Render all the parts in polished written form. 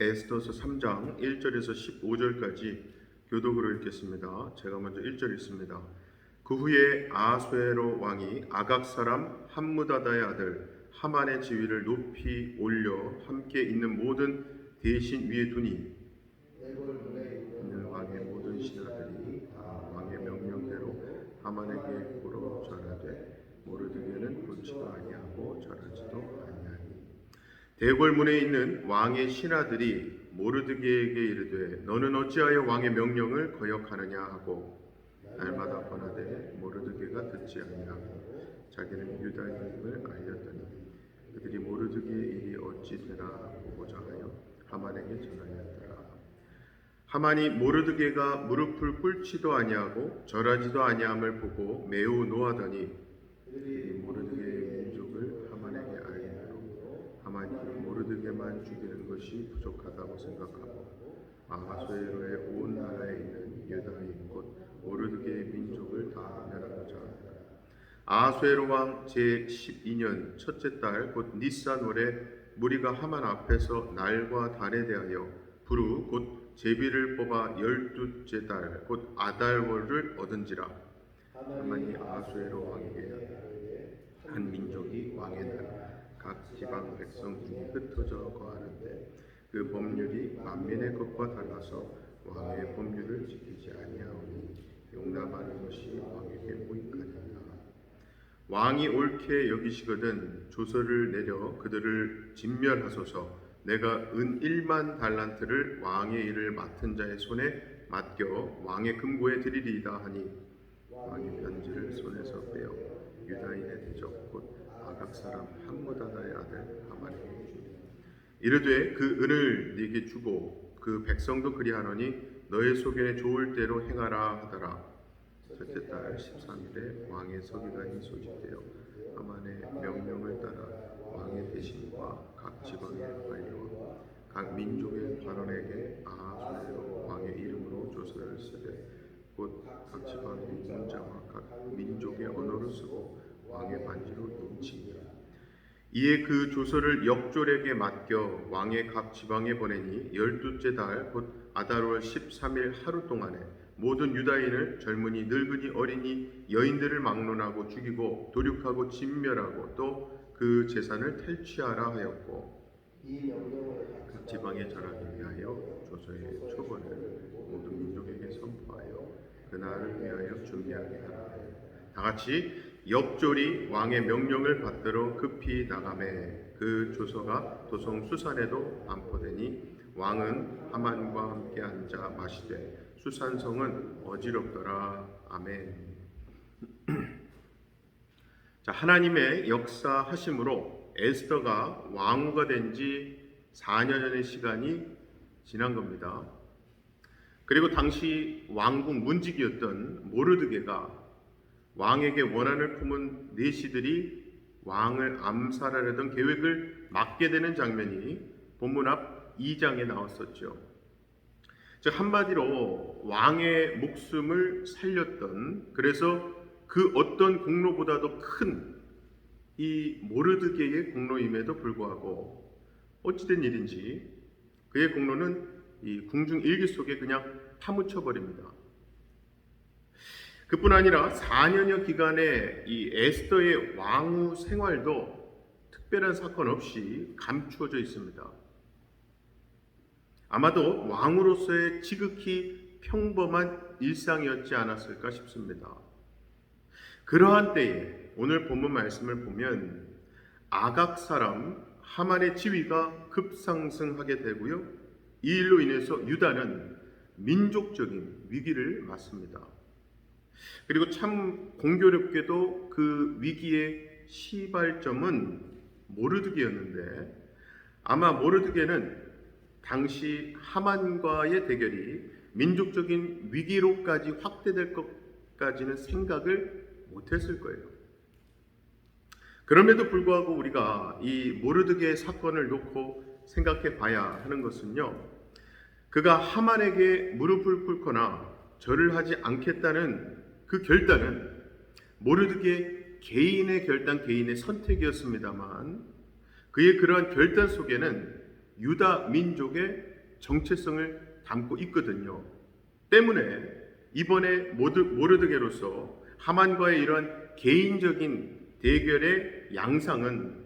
에스더서 3장 1절에서 15절까지 교독으로 읽겠습니다. 제가 먼저 1절 읽습니다. 그 후에 아수에로 왕이 아각 사람 함무다다의 아들 하만의 지위를 높이 올려 함께 있는 모든 대신 위에 두니 이는 왕의 모든 신하들이 왕의 명령대로 하만에게 고로 절하되 모르드게는 묻지도 아니하고 절하지도 아니하니 대궐문에 있는 왕의 신하들이 모르드게에게 이르되 너는 어찌하여 왕의 명령을 거역하느냐 하고 날마다 권하되 모르드게가 듣지 아니하고 자기는 유다인임을 알렸더니 그들이 모르드게의 일이 어찌 되나 보고자 하여 하만에게 전하였더라. 하만이 모르드게가 무릎을 꿇지도 아니하고 절하지도 아니함을 보고 매우 노하더니 그들이 모르드게의 민족을 하만에게 알리므로 하만이 모르드게만 죽이는 것이 부족하다고 생각하고 아하수에로의 온 나라에 있는 유다인 곧 모르드게의 민족을 다 멸하고자 하더라. 아하수에로 왕 제12년 첫째 달 곧 니산 월에 무리가 하만 앞에서 날과 달에 대하여 부르 곧 제비를 뽑아 12째 달 곧 아달월을 얻은지라. 하만이 아하수에로 왕에게 한 민족이 왕의 날 각 지방 백성 중에 흩어져 거하는데 그 법률이 만민의 것과 달라서 왕의 법률을 지키지 아니하오니 용납하는 것이 왕에게 무익하니라. 왕이 옳게 여기시거든 조서를 내려 그들을 진멸하소서. 내가 은 1만 달란트를 왕의 일을 맡은 자의 손에 맡겨 왕의 금고에 드리리이다 하니 왕이 편지를 손에서 빼어 유다인의 대적 곧 아각 사람 함무다다의 아들 하만에게 주니 이르되 그 은을 네게 주고 그 백성도 그리하노니 너의 소견에 좋을 대로 행하라 하더라. 첫째 달 13일에 왕의 서기관이 소집되어 하만의 명령을 따라 왕의 대신과 각 지방의 관료와 각 민족의 관원에게 아하수에로 왕의 이름으로 조서를 쓰되 곧 각 지방의 문자와 각 민족의 언어로 쓰고 왕의 반지로 인치니라. 이에 그 조서를 역졸에게 맡겨 왕의 각 지방에 보내니 12째 달 곧 아달월 13일 하루 동안에 모든 유다인을 젊은이 늙은이 어린이 여인들을 막론하고 죽이고 도륙하고 진멸하고 또 그 재산을 탈취하라 하였고 각 지방에 절하기 위하여 조서의 초본을 모든 민족에게 선포하여 그날을 위하여 준비하게 하라. 다같이 역졸이 왕의 명령을 받들어 급히 나가매 그 조서가 도성 수산에도 반포되니 왕은 하만과 함께 앉아 마시되 수산성은 어지럽더라. 아멘. 자, 하나님의 역사하심으로 에스더가 왕후가 된 지 4년여의 시간이 지난 겁니다. 그리고 당시 왕궁 문직이었던 모르드게가 왕에게 원한을 품은 내시들이 왕을 암살하려던 계획을 막게 되는 장면이 본문 앞 2장에 나왔었죠. 즉 한마디로 왕의 목숨을 살렸던, 그래서 그 어떤 공로보다도 큰 이 모르드게의 공로임에도 불구하고 어찌된 일인지 그의 공로는 이 궁중 일기 속에 그냥 파묻혀 버립니다. 그뿐 아니라 4년여 기간의 이 에스더의 왕후 생활도 특별한 사건 없이 감추어져 있습니다. 아마도 왕으로서의 지극히 평범한 일상이었지 않았을까 싶습니다. 그러한 때에 오늘 본문 말씀을 보면 아각 사람 하만의 지위가 급상승하게 되고요. 이 일로 인해서 유다는 민족적인 위기를 맞습니다. 그리고 참 공교롭게도 그 위기의 시발점은 모르드게였는데 아마 모르드게는 당시 하만과의 대결이 민족적인 위기로까지 확대될 것까지는 생각을 못했을 거예요. 그럼에도 불구하고 우리가 이 모르드게의 사건을 놓고 생각해 봐야 하는 것은요, 그가 하만에게 무릎을 꿇거나 절을 하지 않겠다는 그 결단은 모르드게 개인의 결단, 개인의 선택이었습니다만 그의 그러한 결단 속에는 유다 민족의 정체성을 담고 있거든요. 때문에 이번에 모르드게로서 하만과의 이런 개인적인 대결의 양상은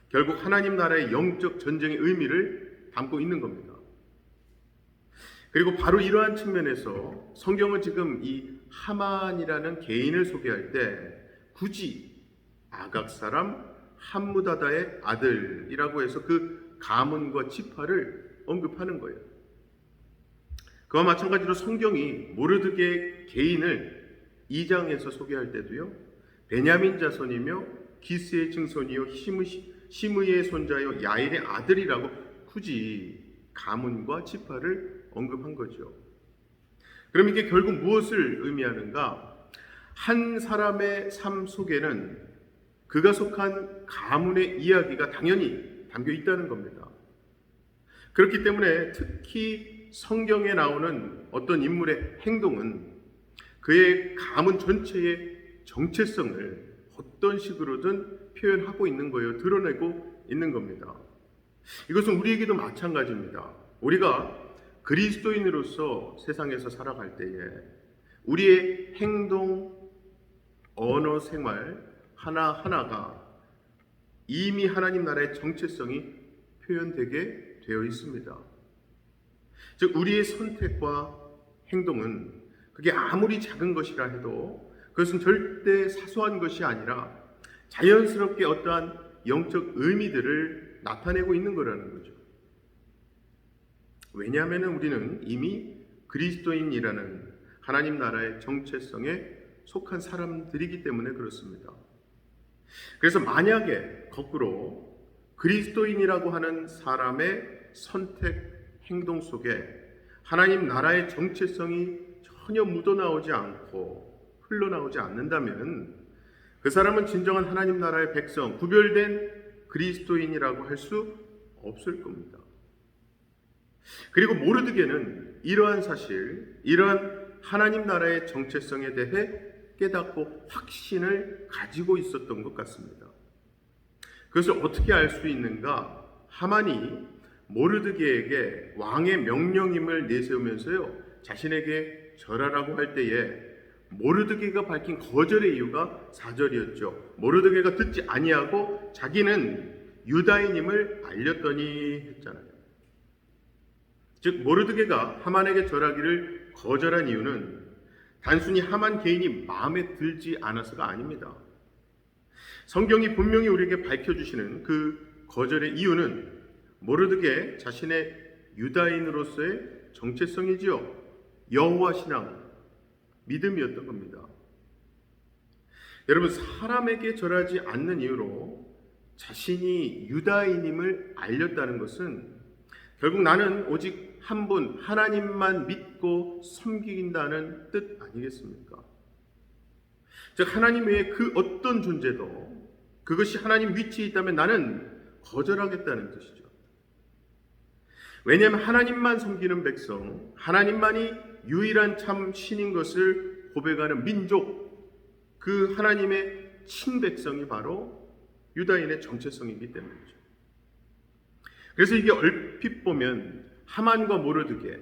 결국 하나님 나라의 영적 전쟁의 의미를 담고 있는 겁니다. 그리고 바로 이러한 측면에서 성경은 지금 이 하만이라는 개인을 소개할 때 굳이 아각 사람 함무다다의 아들이라고 해서 그 가문과 지파를 언급하는 거예요. 그와 마찬가지로 성경이 모르드게 개인을 2장에서 소개할 때도요, 베냐민 자손이며 기스의 증손이요 시므이의 손자요 야일의 아들이라고 굳이 가문과 지파를 언급한 거죠. 그럼 이게 결국 무엇을 의미하는가? 한 사람의 삶 속에는 그가 속한 가문의 이야기가 당연히 담겨 있다는 겁니다. 그렇기 때문에 특히 성경에 나오는 어떤 인물의 행동은 그의 가문 전체의 정체성을 어떤 식으로든 표현하고 있는 거예요. 드러내고 있는 겁니다. 이것은 우리에게도 마찬가지입니다. 우리가 그리스도인으로서 세상에서 살아갈 때에 우리의 행동, 언어, 생활 하나하나가 이미 하나님 나라의 정체성이 표현되게 되어 있습니다. 즉 우리의 선택과 행동은 그게 아무리 작은 것이라 해도 그것은 절대 사소한 것이 아니라 자연스럽게 어떠한 영적 의미들을 나타내고 있는 거라는 거죠. 왜냐하면 우리는 이미 그리스도인이라는 하나님 나라의 정체성에 속한 사람들이기 때문에 그렇습니다. 그래서 만약에 거꾸로 그리스도인이라고 하는 사람의 선택, 행동 속에 하나님 나라의 정체성이 전혀 묻어나오지 않고 흘러나오지 않는다면 그 사람은 진정한 하나님 나라의 백성, 구별된 그리스도인이라고 할 수 없을 겁니다. 그리고 모르드게는 이러한 사실, 이러한 하나님 나라의 정체성에 대해 깨닫고 확신을 가지고 있었던 것 같습니다. 그것을 어떻게 알 수 있는가? 하만이 모르드게에게 왕의 명령임을 내세우면서요, 자신에게 절하라고 할 때에 모르드게가 밝힌 거절의 이유가 4절이었죠. 모르드게가 듣지 아니하고 자기는 유다인임을 알렸더니 했잖아요. 즉 모르드게가 하만에게 절하기를 거절한 이유는 단순히 하만 개인이 마음에 들지 않아서가 아닙니다. 성경이 분명히 우리에게 밝혀주시는 그 거절의 이유는 모르드게 자신의 유다인으로서의 정체성이지요. 여호와 신앙, 믿음이었던 겁니다. 여러분, 사람에게 절하지 않는 이유로 자신이 유다인임을 알렸다는 것은 결국 나는 오직 한 분 하나님만 믿고 섬긴다는 뜻 아니겠습니까? 즉 하나님 외에 그 어떤 존재도 그것이 하나님 위치에 있다면 나는 거절하겠다는 뜻이죠. 왜냐하면 하나님만 섬기는 백성, 하나님만이 유일한 참 신인 것을 고백하는 민족, 그 하나님의 친백성이 바로 유다인의 정체성이기 때문이죠. 그래서 이게 얼핏 보면 하만과 모르드게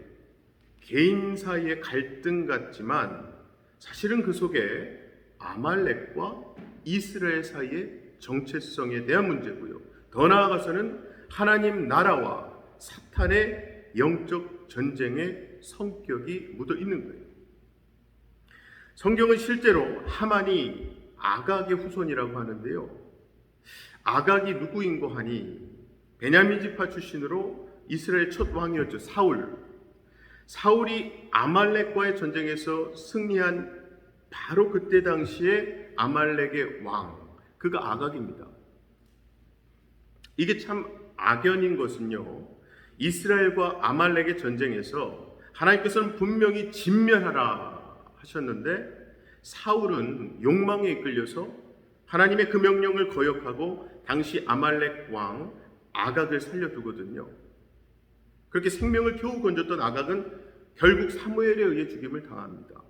개인 사이의 갈등 같지만 사실은 그 속에 아말렉과 이스라엘 사이의 정체성에 대한 문제고요. 더 나아가서는 하나님 나라와 사탄의 영적 전쟁의 성격이 묻어 있는 거예요. 성경은 실제로 하만이 아각의 후손이라고 하는데요. 아각이 누구인고 하니 베냐민 지파 출신으로 이스라엘 첫 왕이었죠. 사울이 아말렉과의 전쟁에서 승리한 바로 그때 당시에 아말렉의 왕, 그가 아각입니다. 이게 참 악연인 것은요, 이스라엘과 아말렉의 전쟁에서 하나님께서는 분명히 진멸하라 하셨는데 사울은 욕망에 이끌려서 하나님의 그 명령을 거역하고 당시 아말렉 왕 아각을 살려두거든요. 그렇게 생명을 겨우 건졌던 아각은 결국 사무엘에 의해 죽임을 당합니다.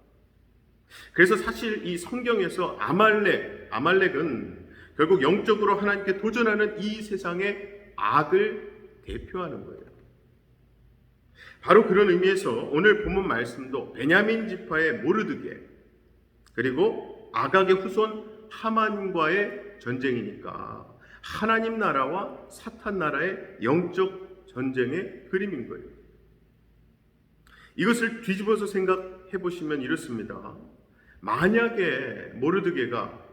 그래서 사실 이 성경에서 아말렉은 결국 영적으로 하나님께 도전하는 이 세상의 악을 대표하는 거예요. 바로 그런 의미에서 오늘 본문 말씀도 베냐민 지파의 모르드게 그리고 아각의 후손 하만과의 전쟁이니까 하나님 나라와 사탄 나라의 영적 전쟁의 그림인 거예요. 이것을 뒤집어서 생각해 보시면 이렇습니다. 만약에 모르드게가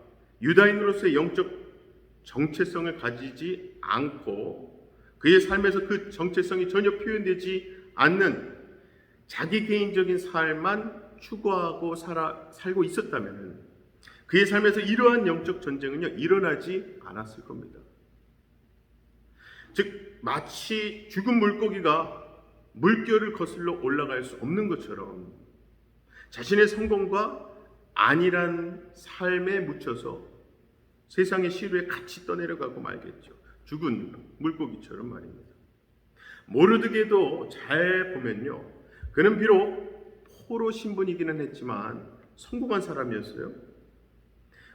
유다인으로서의 영적 정체성을 가지지 않고 그의 삶에서 그 정체성이 전혀 표현되지 않는 자기 개인적인 삶만 추구하고 살고 있었다면 그의 삶에서 이러한 영적 전쟁은요 일어나지 않았을 겁니다. 즉 마치 죽은 물고기가 물결을 거슬러 올라갈 수 없는 것처럼 자신의 성공과 안일한 삶에 묻혀서 세상의 시루에 같이 떠내려가고 말겠죠. 죽은 물고기처럼 말입니다. 모르드게도 잘 보면요, 그는 비록 포로 신분이기는 했지만 성공한 사람이었어요.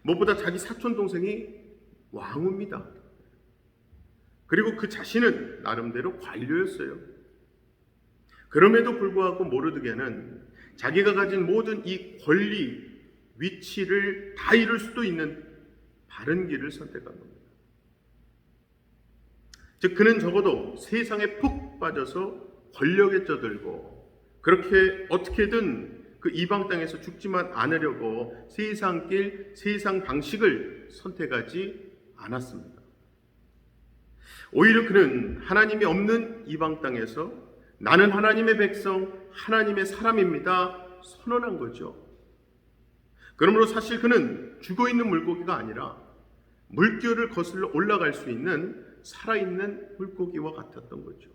무엇보다 자기 사촌 동생이 왕후입니다. 그리고 그 자신은 나름대로 관료였어요. 그럼에도 불구하고 모르드게는 자기가 가진 모든 이 권리, 위치를 다 이룰 수도 있는 바른 길을 선택한 겁니다. 즉 그는 적어도 세상에 푹 빠져서 권력에 쩌들고 그렇게 어떻게든 그 이방 땅에서 죽지만 않으려고 세상 길, 세상 방식을 선택하지 않았습니다. 오히려 그는 하나님이 없는 이방 땅에서 나는 하나님의 백성, 하나님의 사람입니다 선언한 거죠. 그러므로 사실 그는 죽어있는 물고기가 아니라 물결을 거슬러 올라갈 수 있는 살아있는 물고기와 같았던 거죠.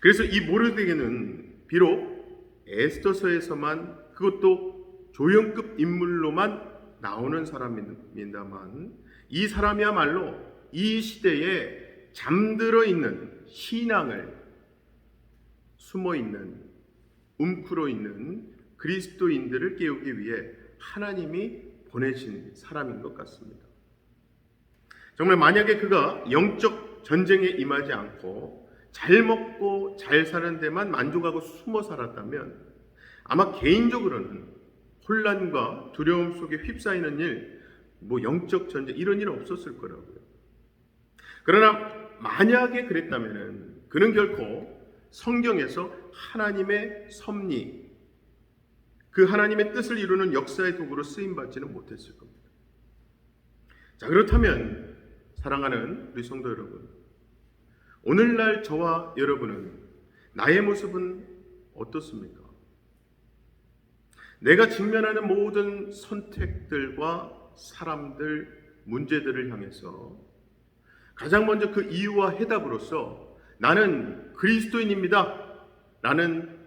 그래서 이 모르드게는 비록 에스더서에서만 그것도 조연급 인물로만 나오는 사람입니다만 이 사람이야말로 이 시대에 잠들어 있는 신앙을 숨어 있는 움크러 있는 그리스도인들을 깨우기 위해 하나님이 보내신 사람인 것 같습니다. 정말 만약에 그가 영적 전쟁에 임하지 않고 잘 먹고 잘 사는 데만 만족하고 숨어 살았다면 아마 개인적으로는 혼란과 두려움 속에 휩싸이는 일, 영적 전쟁 이런 일은 없었을 거라고요. 그러나 만약에 그랬다면 그는 결코 성경에서 하나님의 섭리, 그 하나님의 뜻을 이루는 역사의 도구로 쓰임받지는 못했을 겁니다. 자, 그렇다면 사랑하는 우리 성도 여러분, 오늘날 저와 여러분은 나의 모습은 어떻습니까? 내가 직면하는 모든 선택들과 사람들, 문제들을 향해서 가장 먼저 그 이유와 해답으로서 나는 그리스도인입니다 라는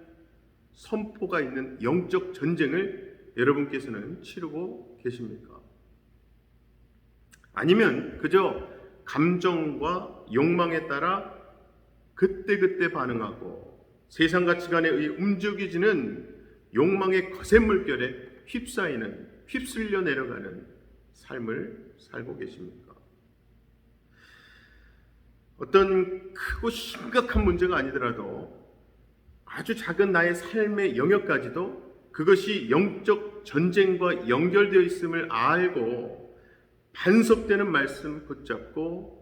선포가 있는 영적 전쟁을 여러분께서는 치르고 계십니까? 아니면 그저 감정과 욕망에 따라 그때그때 반응하고 세상 가치관에 의해 움직여지는 욕망의 거센 물결에 휩쓸려 내려가는 삶을 살고 계십니까? 어떤 크고 심각한 문제가 아니더라도 아주 작은 나의 삶의 영역까지도 그것이 영적 전쟁과 연결되어 있음을 알고 반석되는 말씀 붙잡고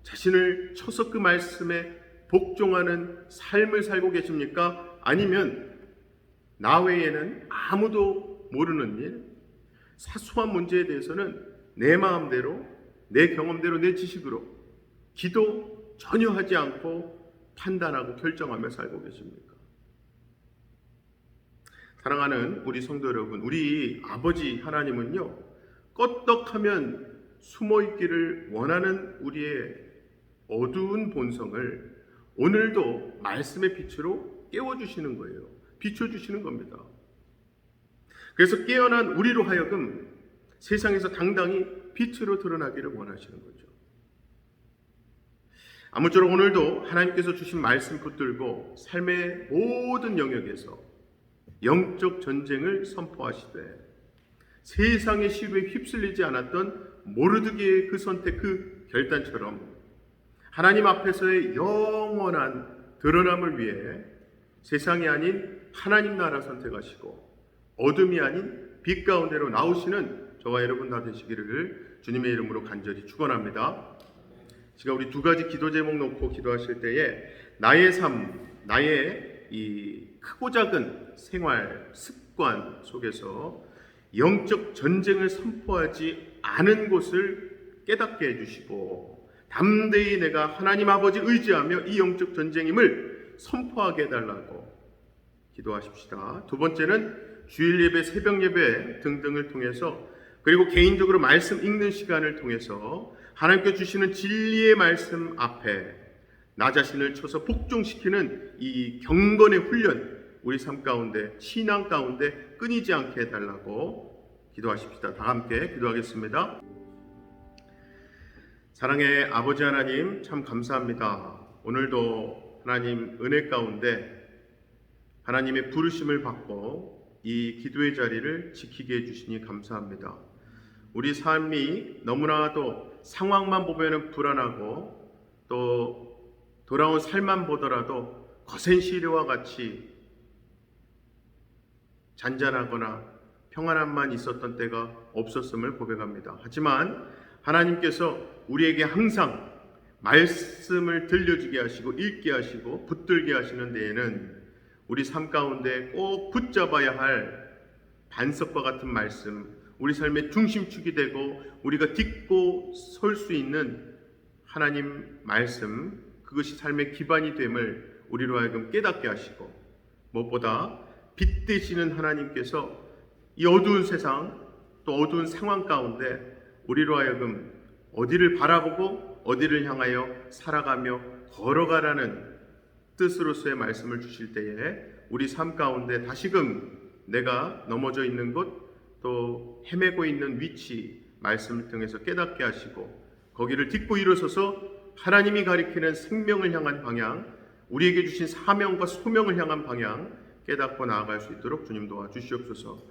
자신을 쳐서 그 말씀에 복종하는 삶을 살고 계십니까? 아니면 나 외에는 아무도 모르는 일, 사소한 문제에 대해서는 내 마음대로, 내 경험대로, 내 지식으로 기도 전혀 하지 않고 판단하고 결정하며 살고 계십니까? 사랑하는 우리 성도 여러분, 우리 아버지 하나님은요, 껐떡하면 숨어있기를 원하는 우리의 어두운 본성을 오늘도 말씀의 빛으로 깨워주시는 거예요. 비춰주시는 겁니다. 그래서 깨어난 우리로 하여금 세상에서 당당히 빛으로 드러나기를 원하시는 거죠. 아무쪼록 오늘도 하나님께서 주신 말씀 붙들고 삶의 모든 영역에서 영적 전쟁을 선포하시되 세상의 시루에 휩쓸리지 않았던 모르드게의 그 선택, 그 결단처럼 하나님 앞에서의 영원한 드러남을 위해 세상이 아닌 하나님 나라 선택하시고 어둠이 아닌 빛 가운데로 나오시는 저와 여러분 다 되시기를 주님의 이름으로 간절히 축원합니다. 제가 우리 두 가지 기도 제목 놓고 기도하실 때에 나의 삶, 나의 이 크고 작은 생활 습관 속에서 영적 전쟁을 선포하지 않은 곳을 깨닫게 해주시고 담대히 내가 하나님 아버지 의지하며 이 영적 전쟁임을 선포하게 해달라고 기도하십시다. 두 번째는 주일 예배, 새벽 예배 등등을 통해서 그리고 개인적으로 말씀 읽는 시간을 통해서 하나님께 주시는 진리의 말씀 앞에 나 자신을 쳐서 복종시키는 이 경건의 훈련 우리 삶 가운데 신앙 가운데 끊이지 않게 해달라고 기도하십시다. 다 함께 기도하겠습니다. 사랑의 아버지 하나님 참 감사합니다. 오늘도 하나님 은혜 가운데 하나님의 부르심을 받고 이 기도의 자리를 지키게 해주시니 감사합니다. 우리 삶이 너무나도 상황만 보면 불안하고 또 돌아온 삶만 보더라도 거센 시련과 같이 잔잔하거나 평안함만 있었던 때가 없었음을 고백합니다. 하지만 하나님께서 우리에게 항상 말씀을 들려주게 하시고 읽게 하시고 붙들게 하시는 데에는 우리 삶 가운데 꼭 붙잡아야 할 반석과 같은 말씀, 우리 삶의 중심축이 되고 우리가 딛고 설 수 있는 하나님 말씀, 그것이 삶의 기반이 됨을 우리로 하여금 깨닫게 하시고 무엇보다 빛 되시는 하나님께서 이 어두운 세상 또 어두운 상황 가운데 우리로 하여금 어디를 바라보고 어디를 향하여 살아가며 걸어가라는 뜻으로서의 말씀을 주실 때에 우리 삶 가운데 다시금 내가 넘어져 있는 곳 또 헤매고 있는 위치 말씀을 통해서 깨닫게 하시고 거기를 딛고 일어서서 하나님이 가리키는 생명을 향한 방향, 우리에게 주신 사명과 소명을 향한 방향 깨닫고 나아갈 수 있도록 주님 도와주시옵소서.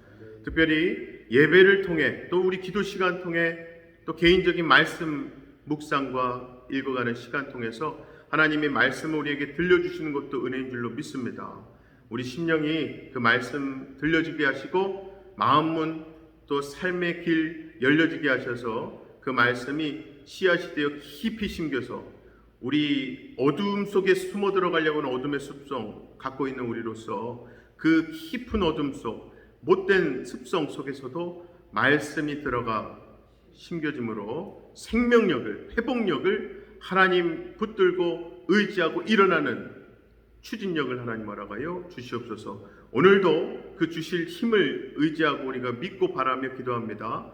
특별히 예배를 통해 또 우리 기도 시간 통해 또 개인적인 말씀 묵상과 읽어가는 시간 통해서 하나님의 말씀을 우리에게 들려주시는 것도 은혜인 줄로 믿습니다. 우리 심령이 그 말씀 들려지게 하시고 마음문 또 삶의 길 열려지게 하셔서 그 말씀이 씨앗이 되어 깊이 심겨서 우리 어둠 속에 숨어 들어가려고 하는 어둠의 습성 갖고 있는 우리로서 그 깊은 어둠 속 못된 습성 속에서도 말씀이 들어가 심겨짐으로 생명력을, 회복력을 하나님 붙들고 의지하고 일어나는 추진력을 하나님 허락하여 주시옵소서. 오늘도 그 주실 힘을 의지하고 우리가 믿고 바라며 기도합니다.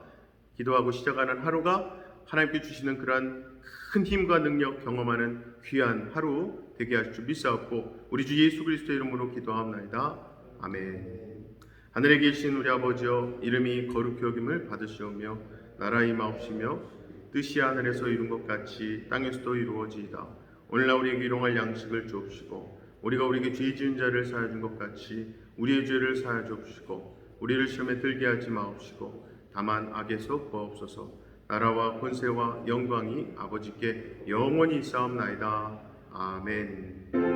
기도하고 시작하는 하루가 하나님께 주시는 그러한 큰 힘과 능력 경험하는 귀한 하루 되게 하실 줄 믿사옵고 우리 주 예수 그리스도의 이름으로 기도하옵나이다. 아멘. 하늘에 계신 우리 아버지여, 이름이 거룩히 여김을 받으시오며 나라 임하옵시며 뜻이 하늘에서 이룬 것 같이 땅에서도 이루어지이다. 오늘날 우리에게 일용할 양식을 주옵시고 우리가 우리에게 죄 지은 자를 사하여 준 것 같이 우리의 죄를 사하여 주옵시고 우리를 시험에 들게 하지 마옵시고 다만 악에서 구하옵소서. 나라와 권세와 영광이 아버지께 영원히 있사옵나이다. 아멘.